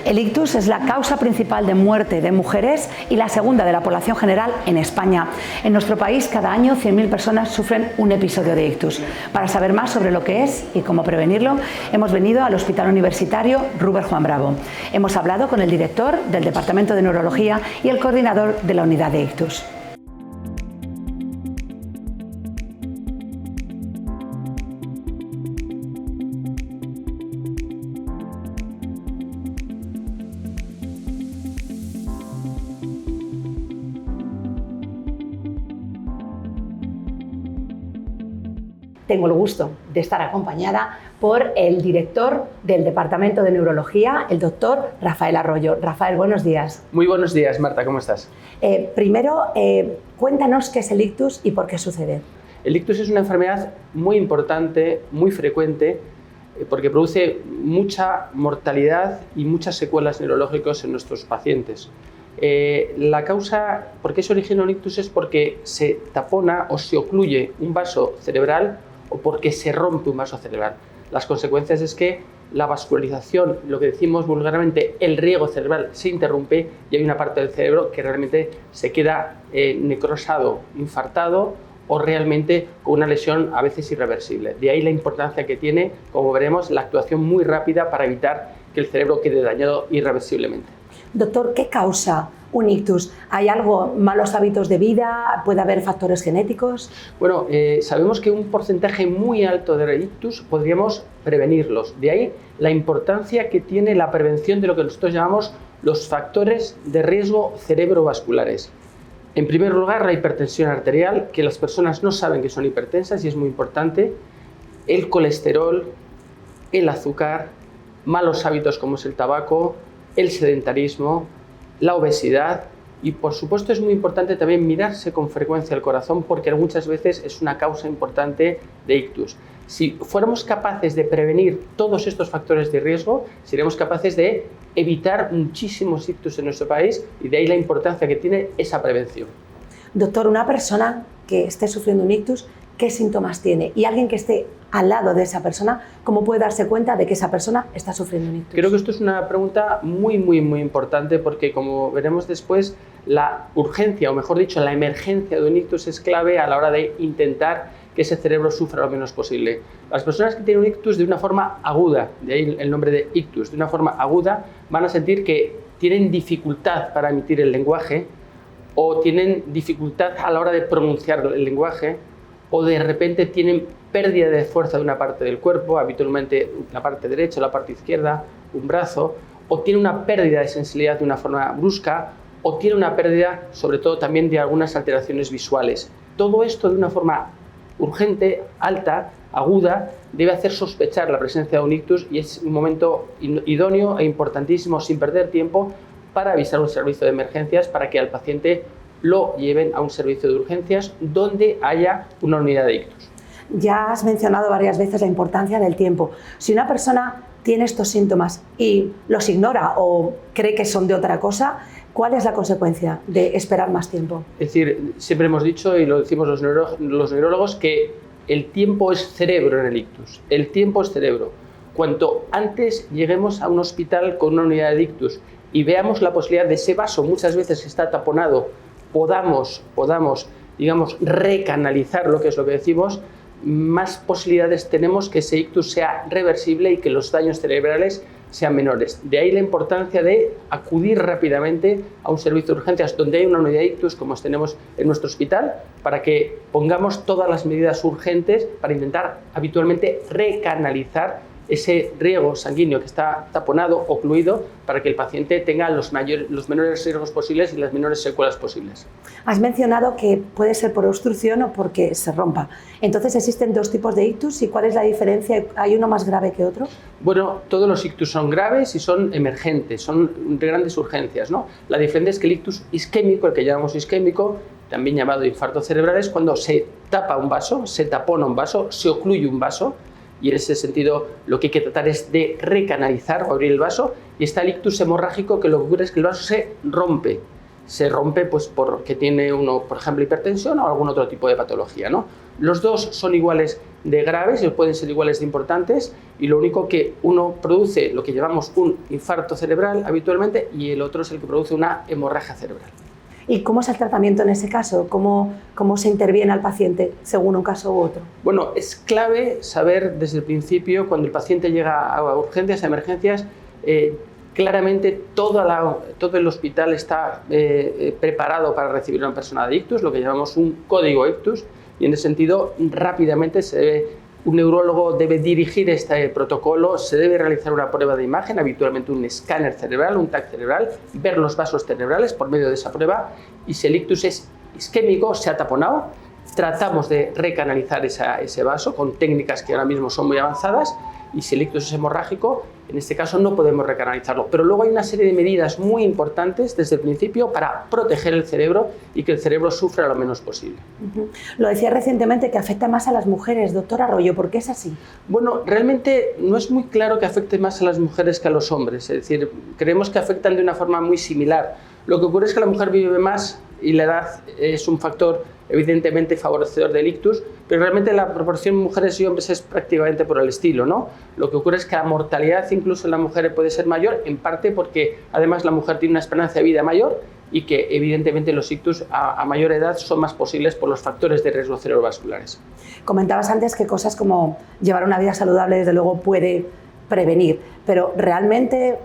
El ictus es la causa principal de muerte de mujeres y la segunda de la población general en España. En nuestro país, cada año 100.000 personas sufren un episodio de ictus. Para saber más sobre lo que es y cómo prevenirlo, hemos venido al Hospital Universitario Ruber Juan Bravo. Hemos hablado con el director del Departamento de Neurología y el coordinador de la unidad de ictus. Tengo el gusto de estar acompañada por el director del Departamento de Neurología, el doctor Rafael Arroyo. Rafael, buenos días. Muy buenos días, Marta, ¿cómo estás? Primero, cuéntanos qué es el ictus y por qué sucede. El ictus es una enfermedad muy importante, muy frecuente, porque produce mucha mortalidad y muchas secuelas neurológicas en nuestros pacientes. La causa por qué se origina un ictus es porque se tapona o se ocluye un vaso cerebral o porque se rompe un vaso cerebral. Las consecuencias es que la vascularización, lo que decimos vulgarmente el riego cerebral, se interrumpe y hay una parte del cerebro que realmente se queda necrosado, infartado o realmente con una lesión a veces irreversible. De ahí la importancia que tiene, como veremos, la actuación muy rápida para evitar que el cerebro quede dañado irreversiblemente. Doctor, ¿qué causa un ictus? ¿Hay algo, malos hábitos de vida? ¿Puede haber factores genéticos? Bueno, sabemos que un porcentaje muy alto de ictus podríamos prevenirlos. De ahí la importancia que tiene la prevención de lo que nosotros llamamos los factores de riesgo cerebrovasculares. En primer lugar, la hipertensión arterial, que las personas no saben que son hipertensas y es muy importante. El colesterol, el azúcar, malos hábitos como es el tabaco, el sedentarismo, la obesidad y por supuesto es muy importante también mirarse con frecuencia el corazón porque muchas veces es una causa importante de ictus. Si fuéramos capaces de prevenir todos estos factores de riesgo, seríamos capaces de evitar muchísimos ictus en nuestro país y de ahí la importancia que tiene esa prevención. Doctor, una persona que esté sufriendo un ictus, ¿qué síntomas tiene? Y alguien que esté al lado de esa persona, ¿cómo puede darse cuenta de que esa persona está sufriendo un ictus? Creo que esto es una pregunta muy importante porque, como veremos después, la urgencia, o mejor dicho, la emergencia de un ictus es clave a la hora de intentar que ese cerebro sufra lo menos posible. Las personas que tienen un ictus de una forma aguda, de ahí el nombre de ictus, de una forma aguda, van a sentir que tienen dificultad para emitir el lenguaje o tienen dificultad a la hora de pronunciar el lenguaje o de repente tienen pérdida de fuerza de una parte del cuerpo, habitualmente la parte derecha o la parte izquierda, un brazo, o tiene una pérdida de sensibilidad de una forma brusca, o tiene una pérdida, sobre todo también, de algunas alteraciones visuales. Todo esto de una forma urgente, alta, aguda, debe hacer sospechar la presencia de un ictus y es un momento idóneo e importantísimo, sin perder tiempo, para avisar a un servicio de emergencias para que al paciente lo lleven a un servicio de urgencias donde haya una unidad de ictus. Ya has mencionado varias veces la importancia del tiempo. Si una persona tiene estos síntomas y los ignora o cree que son de otra cosa, ¿cuál es la consecuencia de esperar más tiempo? Es decir, siempre hemos dicho, y lo decimos los neurólogos, que el tiempo es cerebro en el ictus. El tiempo es cerebro. Cuanto antes lleguemos a un hospital con una unidad de ictus y veamos la posibilidad de ese vaso, muchas veces que está taponado, podamos, digamos, recanalizar lo que es lo que decimos, más posibilidades tenemos que ese ictus sea reversible y que los daños cerebrales sean menores. De ahí la importancia de acudir rápidamente a un servicio de urgencias donde hay una unidad de ictus, como tenemos en nuestro hospital, para que pongamos todas las medidas urgentes para intentar habitualmente recanalizar ese riego sanguíneo que está taponado, ocluido, para que el paciente tenga los menores riesgos posibles y las menores secuelas posibles. Has mencionado que puede ser por obstrucción o porque se rompa. Entonces, ¿existen dos tipos de ictus y cuál es la diferencia? ¿Hay uno más grave que otro? Bueno, todos los ictus son graves y son emergentes, son de grandes urgencias, ¿no? La diferencia es que el ictus isquémico, el que llamamos isquémico, también llamado infarto cerebral, es cuando se tapa un vaso, se tapona un vaso, se ocluye un vaso. Y en ese sentido lo que hay que tratar es de recanalizar o abrir el vaso, y está el ictus hemorrágico, que lo que ocurre es que el vaso se rompe se rompe pues porque tiene uno, por ejemplo, hipertensión o algún otro tipo de patología, ¿no? Los dos son iguales de graves y pueden ser iguales de importantes, y lo único que uno produce lo que llamamos un infarto cerebral habitualmente y el otro es el que produce una hemorragia cerebral. ¿Y cómo es el tratamiento en ese caso? ¿Cómo se interviene al paciente según un caso u otro? Bueno, es clave saber desde el principio, cuando el paciente llega a urgencias, a emergencias, claramente todo el hospital está preparado para recibir a una persona de ictus, lo que llamamos un código ictus, y en ese sentido rápidamente un neurólogo debe dirigir este protocolo, se debe realizar una prueba de imagen, habitualmente un escáner cerebral, un TAC cerebral, ver los vasos cerebrales por medio de esa prueba, y si el ictus es isquémico, se ha taponado, tratamos de recanalizar ese vaso con técnicas que ahora mismo son muy avanzadas, y si el ictus es hemorrágico, en este caso no podemos recanalizarlo. Pero luego hay una serie de medidas muy importantes desde el principio para proteger el cerebro y que el cerebro sufra lo menos posible. Lo decía recientemente que afecta más a las mujeres, doctor Arroyo, ¿por qué es así? Bueno, realmente no es muy claro que afecte más a las mujeres que a los hombres, es decir, creemos que afectan de una forma muy similar. Lo que ocurre es que la mujer vive más y la edad es un factor evidentemente favorecedor del ictus, pero realmente la proporción mujeres y hombres es prácticamente por el estilo, ¿no? Lo que ocurre es que la mortalidad incluso en la mujer puede ser mayor, en parte porque además la mujer tiene una esperanza de vida mayor y que evidentemente los ictus a mayor edad son más posibles por los factores de riesgo cerebrovasculares. Comentabas antes que cosas como llevar una vida saludable desde luego puede prevenir, pero realmente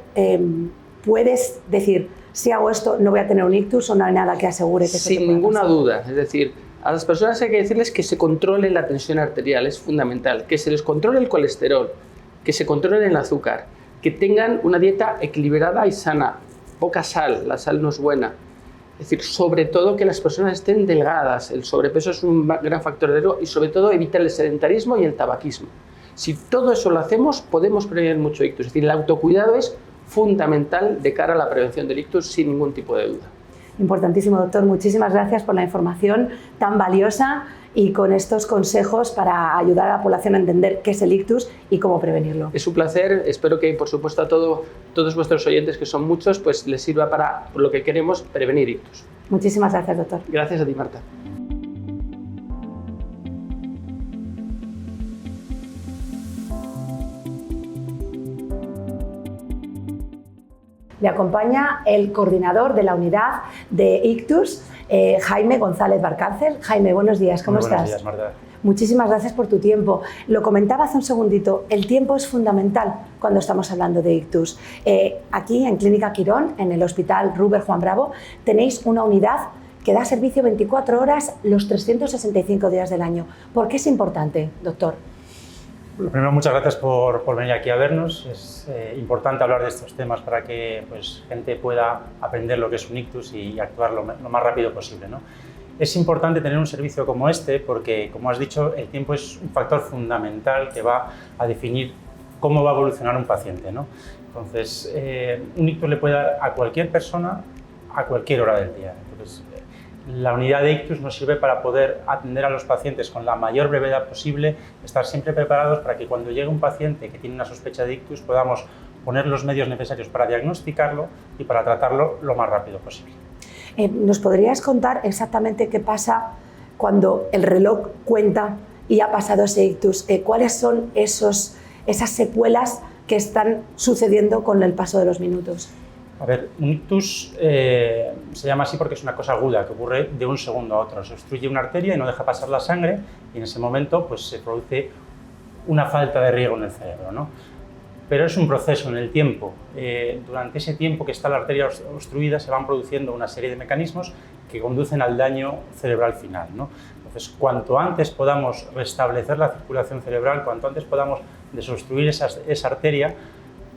puedes decir, si hago esto no voy a tener un ictus o no hay nada que asegure que sin ninguna duda, es decir, a las personas hay que decirles que se controle la tensión arterial, es fundamental, que se les controle el colesterol, que se controle el azúcar, que tengan una dieta equilibrada y sana, poca sal, la sal no es buena, es decir, sobre todo que las personas estén delgadas, el sobrepeso es un gran factor de riesgo y sobre todo evitar el sedentarismo y el tabaquismo. Si todo eso lo hacemos podemos prevenir mucho ictus, es decir, el autocuidado es fundamental de cara a la prevención del ictus sin ningún tipo de duda. Importantísimo, doctor. Muchísimas gracias por la información tan valiosa y con estos consejos para ayudar a la población a entender qué es el ictus y cómo prevenirlo. Es un placer. Espero que, por supuesto, a todos vuestros oyentes, que son muchos, pues les sirva para lo que queremos, prevenir ictus. Muchísimas gracias, doctor. Gracias a ti, Marta. Me acompaña el coordinador de la unidad de ictus, Jaime González Barcárcel. Jaime, buenos días, ¿cómo estás? Buenos días, Marta. Muchísimas gracias por tu tiempo. Lo comentaba hace un segundito, el tiempo es fundamental cuando estamos hablando de ictus. Aquí en Clínica Quirón, en el Hospital Ruber Juan Bravo, tenéis una unidad que da servicio 24 horas los 365 días del año. ¿Por qué es importante, doctor? Lo primero, muchas gracias por venir aquí a vernos. Es importante hablar de estos temas para que gente pueda aprender lo que es un ictus y actuar lo más rápido posible, ¿no? Es importante tener un servicio como este porque, como has dicho, el tiempo es un factor fundamental que va a definir cómo va a evolucionar un paciente, ¿no? Entonces, un ictus le puede dar a cualquier persona a cualquier hora del día. Entonces, la unidad de ictus nos sirve para poder atender a los pacientes con la mayor brevedad posible, estar siempre preparados para que cuando llegue un paciente que tiene una sospecha de ictus podamos poner los medios necesarios para diagnosticarlo y para tratarlo lo más rápido posible. ¿Nos podrías contar exactamente qué pasa cuando el reloj cuenta y ha pasado ese ictus? ¿Cuáles son esas secuelas que están sucediendo con el paso de los minutos? A ver, un ictus se llama así porque es una cosa aguda que ocurre de un segundo a otro. Se obstruye una arteria y no deja pasar la sangre y en ese momento pues, se produce una falta de riego en el cerebro, ¿no? Pero es un proceso en el tiempo. Durante ese tiempo que está la arteria obstruida se van produciendo una serie de mecanismos que conducen al daño cerebral final, ¿no? Entonces, cuanto antes podamos restablecer la circulación cerebral, cuanto antes podamos desobstruir esa arteria,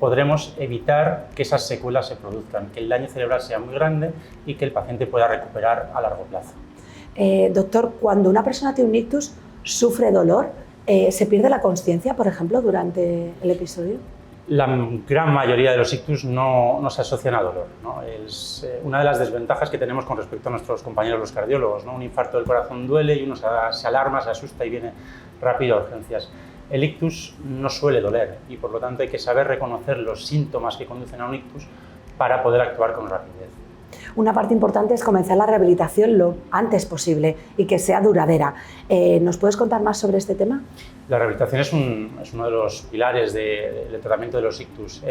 podremos evitar que esas secuelas se produzcan, que el daño cerebral sea muy grande y que el paciente pueda recuperar a largo plazo. Doctor, cuando una persona tiene un ictus, sufre dolor, ¿se pierde la consciencia, por ejemplo, durante el episodio? La gran mayoría de los ictus no se asocian a dolor, ¿no? Es una de las desventajas que tenemos con respecto a nuestros compañeros los cardiólogos, ¿no? Un infarto del corazón duele y uno se alarma, se asusta y viene rápido a urgencias. El ictus no suele doler y por lo tanto hay que saber reconocer los síntomas que conducen a un ictus para poder actuar con rapidez. una parte importante es comenzar la rehabilitación lo antes posible y que sea duradera. ¿Nos puedes contar más sobre este tema? La rehabilitación es uno de los pilares del tratamiento de los ictus,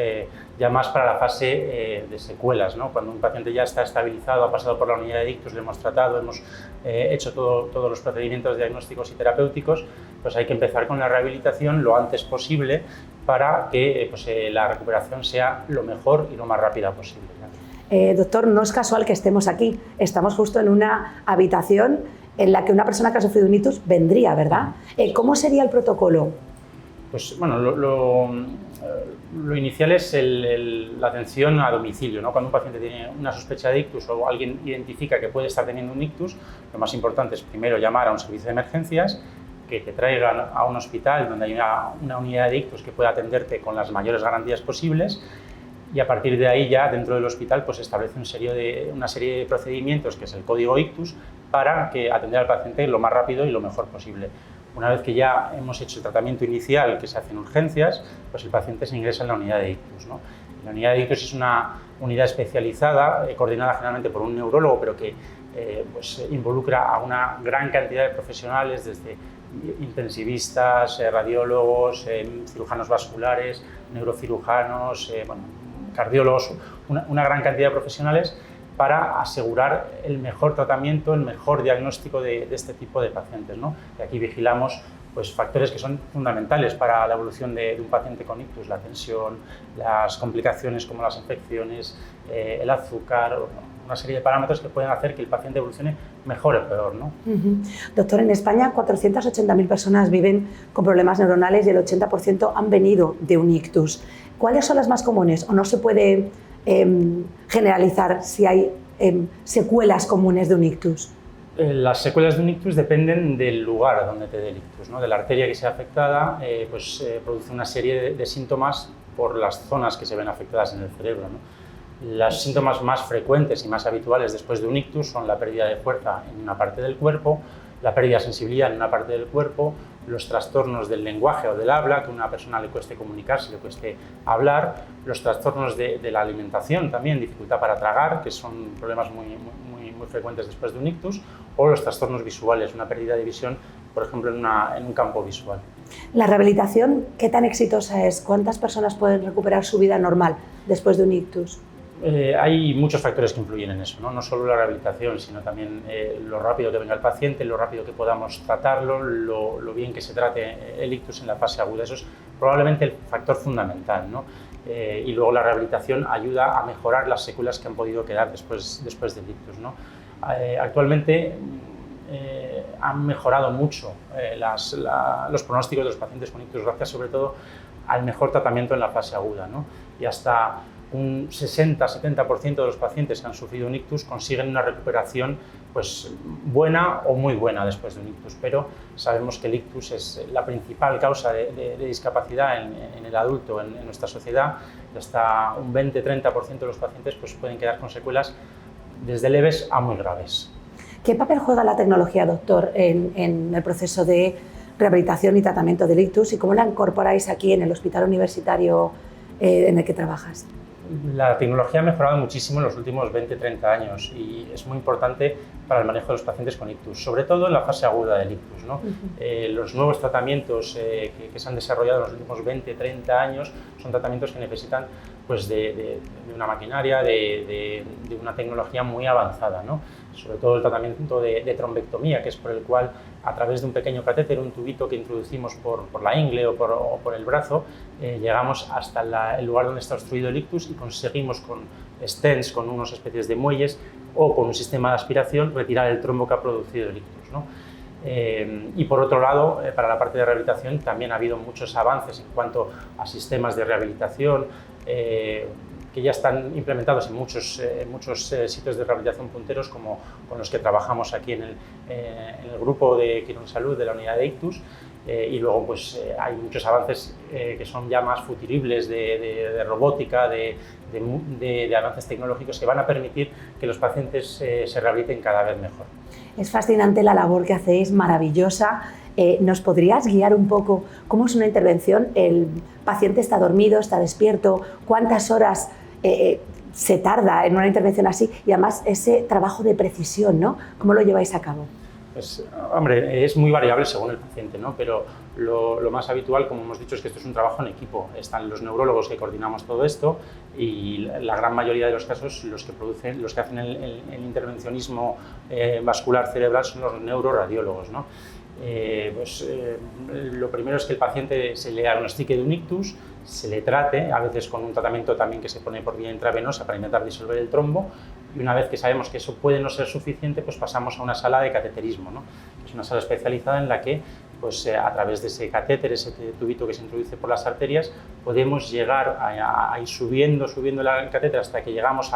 ya más para la fase de secuelas, ¿no? Cuando un paciente ya está estabilizado, ha pasado por la unidad de ictus, le hemos tratado, hemos hecho todos los procedimientos diagnósticos y terapéuticos, pues hay que empezar con la rehabilitación lo antes posible para que la recuperación sea lo mejor y lo más rápida posible, ¿no? Doctor, no es casual que estemos aquí, estamos justo en una habitación en la que una persona que ha sufrido un ictus vendría, ¿verdad? ¿Cómo sería el protocolo? Pues bueno, lo inicial es la atención a domicilio, ¿no? Cuando un paciente tiene una sospecha de ictus o alguien identifica que puede estar teniendo un ictus, lo más importante es primero llamar a un servicio de emergencias, que te traigan a un hospital donde hay una unidad de ictus que pueda atenderte con las mayores garantías posibles, y a partir de ahí ya dentro del hospital pues establece una serie de procedimientos que es el código ictus para atender al paciente lo más rápido y lo mejor posible. Una vez que ya hemos hecho el tratamiento inicial que se hace en urgencias, pues el paciente se ingresa en la unidad de ictus, ¿no? La unidad de ictus es una unidad especializada, coordinada generalmente por un neurólogo, pero que involucra a una gran cantidad de profesionales, desde intensivistas, radiólogos, cirujanos vasculares, neurocirujanos, cardiólogos, una gran cantidad de profesionales para asegurar el mejor tratamiento, el mejor diagnóstico de este tipo de pacientes, ¿no? Y aquí vigilamos pues, factores que son fundamentales para la evolución de un paciente con ictus: la tensión, las complicaciones como las infecciones, el azúcar, una serie de parámetros que pueden hacer que el paciente evolucione mejor o peor, ¿no? Doctor, en España 480.000 personas viven con problemas neuronales y el 80% han venido de un ictus. ¿Cuáles son las más comunes? ¿O no se puede generalizar si hay secuelas comunes de un ictus? Las secuelas de un ictus dependen del lugar donde te dé el ictus, ¿no? De la arteria que sea afectada, produce una serie de síntomas por las zonas que se ven afectadas en el cerebro, ¿no? Los síntomas más frecuentes y más habituales después de un ictus son la pérdida de fuerza en una parte del cuerpo, la pérdida de sensibilidad en una parte del cuerpo, los trastornos del lenguaje o del habla, que a una persona le cueste comunicarse, le cueste hablar, los trastornos de la alimentación también, dificultad para tragar, que son problemas muy frecuentes después de un ictus, o los trastornos visuales, una pérdida de visión, por ejemplo, en un campo visual. La rehabilitación, ¿qué tan exitosa es? ¿Cuántas personas pueden recuperar su vida normal después de un ictus? Hay muchos factores que influyen en eso, ¿no? No solo la rehabilitación, sino también lo rápido que venga el paciente, lo rápido que podamos tratarlo, lo bien que se trate el ictus en la fase aguda. Eso es probablemente el factor fundamental, ¿no? Y luego la rehabilitación ayuda a mejorar las secuelas que han podido quedar después del ictus, ¿no? Actualmente han mejorado mucho los pronósticos de los pacientes con ictus, gracias sobre todo al mejor tratamiento en la fase aguda, ¿no? Y hasta un 60-70% de los pacientes que han sufrido un ictus consiguen una recuperación pues, buena o muy buena después de un ictus, pero sabemos que el ictus es la principal causa de discapacidad en el adulto en nuestra sociedad, y hasta un 20-30% de los pacientes pues, pueden quedar con secuelas desde leves a muy graves. ¿Qué papel juega la tecnología, doctor, en el proceso de rehabilitación y tratamiento del ictus, y cómo la incorporáis aquí en el hospital universitario en el que trabajas? La tecnología ha mejorado muchísimo en los últimos 20-30 años y es muy importante para el manejo de los pacientes con ictus, sobre todo en la fase aguda del ictus, ¿no? Los nuevos tratamientos que se han desarrollado en los últimos 20-30 años son tratamientos que necesitan pues, de una maquinaria, de una tecnología muy avanzada, ¿no? Sobre todo el tratamiento de trombectomía, que es por el cual a través de un pequeño catéter, un tubito que introducimos por la ingle o por el brazo, llegamos hasta el lugar donde está obstruido el ictus y conseguimos con stents, con unas especies de muelles o con un sistema de aspiración, retirar el trombo que ha producido el ictus, ¿no? Y por otro lado, para la parte de rehabilitación también ha habido muchos avances en cuanto a sistemas de rehabilitación que ya están implementados en muchos sitios de rehabilitación punteros, como con los que trabajamos aquí en el grupo de Quirónsalud de la unidad de ictus, y luego pues, hay muchos avances que son ya más futuribles de robótica, de avances tecnológicos que van a permitir que los pacientes se rehabiliten cada vez mejor. Es fascinante la labor que hacéis, maravillosa. ¿Nos podrías guiar un poco cómo es una intervención? ¿El paciente está dormido, está despierto? ¿Cuántas horas se tarda en una intervención así y además ese trabajo de precisión, ¿no? ¿Cómo lo lleváis a cabo? Pues, hombre, es muy variable según el paciente, ¿no? Pero lo más habitual, como hemos dicho, es que esto es un trabajo en equipo. Están los neurólogos que coordinamos todo esto y la gran mayoría de los casos los que hacen el intervencionismo vascular cerebral son los neuroradiólogos, ¿no? Lo primero es que el paciente se le diagnostique de un ictus, se le trate, a veces con un tratamiento también que se pone por vía intravenosa para intentar disolver el trombo, y una vez que sabemos que eso puede no ser suficiente, pues pasamos a una sala de cateterismo, ¿no? Es una sala especializada en la que pues, a través de ese catéter, ese tubito que se introduce por las arterias, podemos llegar a ir subiendo el catéter hasta que llegamos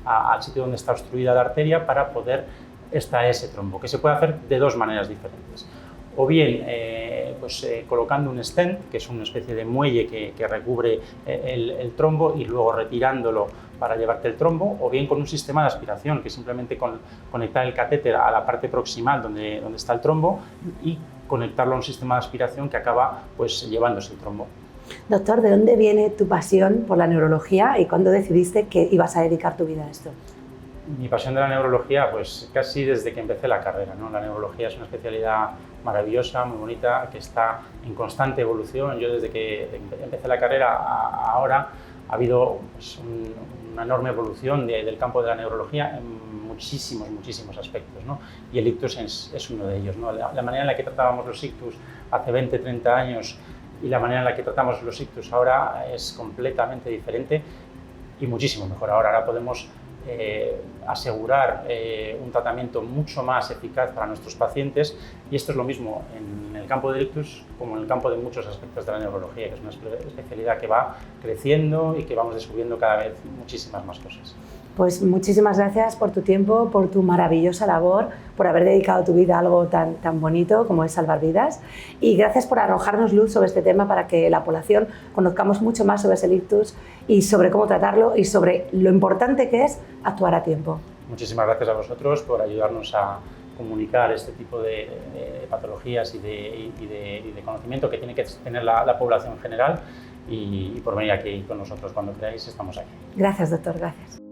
al sitio donde está obstruida la arteria para poder extraer ese trombo, que se puede hacer de dos maneras diferentes. O bien colocando un stent, que es una especie de muelle que recubre el trombo y luego retirándolo para llevarte el trombo, o bien con un sistema de aspiración, que es simplemente conectar el catéter a la parte proximal donde está el trombo y conectarlo a un sistema de aspiración que acaba pues, llevándose el trombo. Doctor, ¿de dónde viene tu pasión por la neurología y cuándo decidiste que ibas a dedicar tu vida a esto? Mi pasión de la neurología, pues casi desde que empecé la carrera, ¿no? La neurología es una especialidad maravillosa, muy bonita, que está en constante evolución. Yo desde que empecé la carrera ahora ha habido pues, una enorme evolución del campo de la neurología en muchísimos aspectos, ¿no? Y el ictus es uno de ellos, ¿no? La manera en la que tratábamos los ictus hace 20, 30 años y la manera en la que tratamos los ictus ahora es completamente diferente y muchísimo mejor. Ahora podemos asegurar un tratamiento mucho más eficaz para nuestros pacientes, y esto es lo mismo en el campo del ictus como en el campo de muchos aspectos de la neurología, que es una especialidad que va creciendo y que vamos descubriendo cada vez muchísimas más cosas. Pues muchísimas gracias por tu tiempo, por tu maravillosa labor, por haber dedicado tu vida a algo tan bonito como es salvar vidas, y gracias por arrojarnos luz sobre este tema para que la población conozcamos mucho más sobre ese ictus y sobre cómo tratarlo y sobre lo importante que es actuar a tiempo. Muchísimas gracias a vosotros por ayudarnos a comunicar este tipo de patologías y de conocimiento que tiene que tener la población en general, y por venir aquí con nosotros cuando queráis. Estamos aquí. Gracias, doctor, gracias.